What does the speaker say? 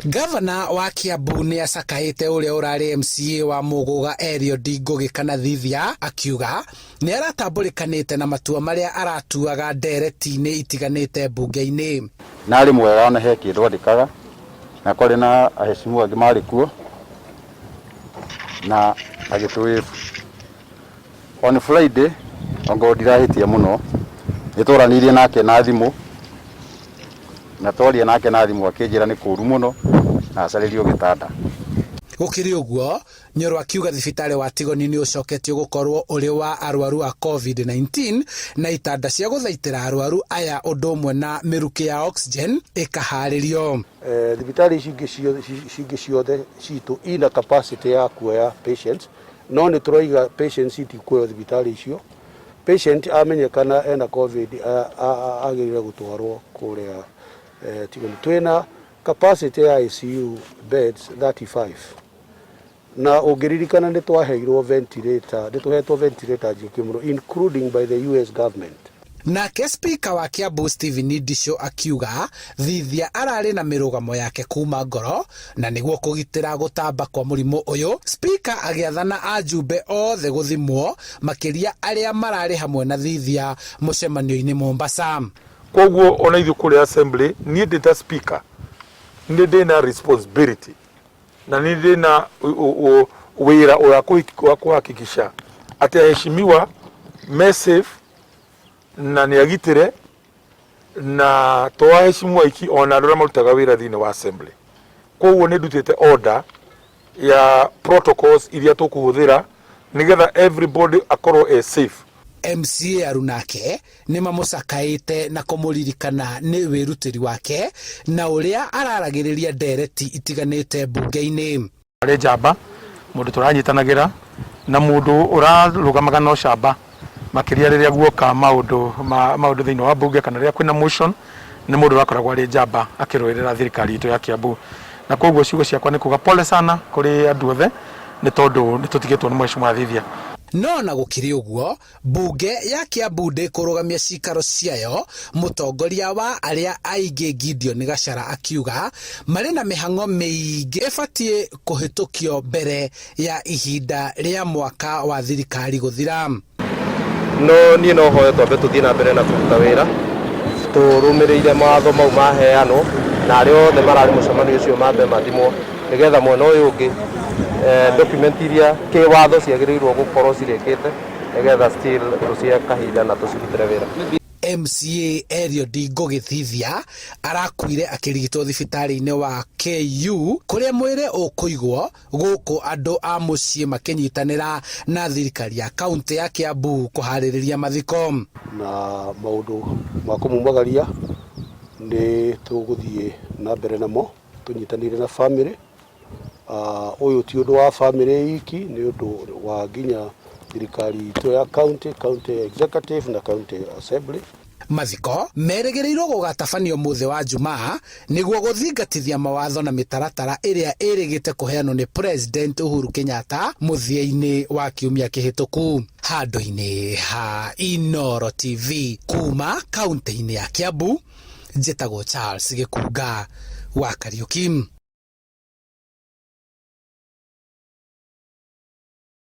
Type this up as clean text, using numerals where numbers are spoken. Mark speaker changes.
Speaker 1: Gavana wa Kiambu ni acakaite uria urari MCA wa Muguga Eliud Ngugi kana Thithia akiuga ni aratambulikanite na matua maria aratuaga ndereti-ini itiganite bunge-ini
Speaker 2: na ari mwega ona he kindu andikaga na kuri na ahecimu angi mari kuo na agitwi on Friday ongo ndirahitie muno nitoranirie nake na thimu na twaria nake na thimu akinjira ni kuru muno na acaririo gitanda
Speaker 1: gukiri uguo Nyoro akiuga thibitari wa Tigoni ni ucoketio gukorwo uri wa arwaru a COVID-19 na itanda cia guthaitira arwaru aya undu umwe na miruki ya oxygen ikaharirio.
Speaker 3: Thibitari cingi ciothe citu ina capacity ya kuoya patients no ni turoiga patients itikuoya thibitari icio. Patient amenyekana ena COVID agirire gutwarwo kuria Tigoni. Twina capacity ya ICU beds 35 na ugiririkana ni twaheirwo ventilator nituhetwo ventilator jikimuno including by the US government.
Speaker 1: Nake Speaker wa Kiambu Stephen Ndisho akiuga Thithia arari na mirugamo yake kuma ngoro na niguo kugitira gutamba kwa murimu uyu. Speaker agiathana ajumbe othe guthimwo makiria aria marari hamwe na Thithia mucemanio-ini Mombasa.
Speaker 4: Koguo ona ithu kuri assembly ni ndita speaker ni ndina responsibility na ni ndina wira wa kuhakikisha ati aheshimiwa massive na ni agitire na twaheshimwa iki ona andũ marutaga wira thini wa assembly. Koguo ni ndutite order ya protocols iria tukuhuthira nigetha everybody akorwo safe.
Speaker 1: MCA arunake ni mamucakaite na kumuririkana ni wirutiri wake na uria araragiriria ndereti itiganite bunge-ini.
Speaker 4: Ari njamba mundu turanyitanagira na mundu urarugamaga no shamba makiria riria guoka maundu thiini wa bunge kana riria kwina motion ni mundu urakoragwo ari njamba akirwirira thirikari itu ya Kiambu na koguo ciugo ciakwa ni kuga pole sana kuri andu othe ni tondu nitutigitwo ni Mheshimiwa Thithia.
Speaker 1: No na gukiri uguo bunge ya Kiambu ndikurugamia cikaro ciayo mutongoria wa aria aingi Gideon Gachara akiuga mari na mihango miingi ibatie kuhitukio mbere ya ihinda ria mwaka wa thirikari guthira.
Speaker 5: No ni no hoyo twambe tuthie na mbere na kuruta wira turumirire mawatho mau maheanwo na ari othe marari mucemanio ucio mambe mathimwo nigetha mwena uyu ungi document iria kiwatho ciagiriirwo gukorwo cirekete nigetha still tucie kahinda na tucirutire wira.
Speaker 1: MCA Eliud Ngugi Thithia arakuire akirigitwo thibitari-ini wa KU kuria mwire ukuigwo guku andu a mucii makinyitanira na thirikari ya kaunti ya Kiambu kuhaririria mathiko
Speaker 3: na maundu ma kumumagaria ni tuguthie na mbere namo tunyitanire na family. Uyu ti undu wa family iki ni undu wa ginya thirikari itu ya county executive na county assembly.
Speaker 1: Mathiko merĩgĩrĩirwo gũgatabanio mũthĩ wa Jumaa nĩguo gũthingatithia mawatho na mĩtaratara ĩrĩa ĩrĩgĩte kũheanwo nĩ President Uhuru Kenyatta mũthia-inĩ wa kiumia kĩhĩtũku. Handũ-inĩ ha Inooro TV kuma kaunti-inĩ ya Kiambu, njĩtagwo Charles Gĩkunga wa Kariuki.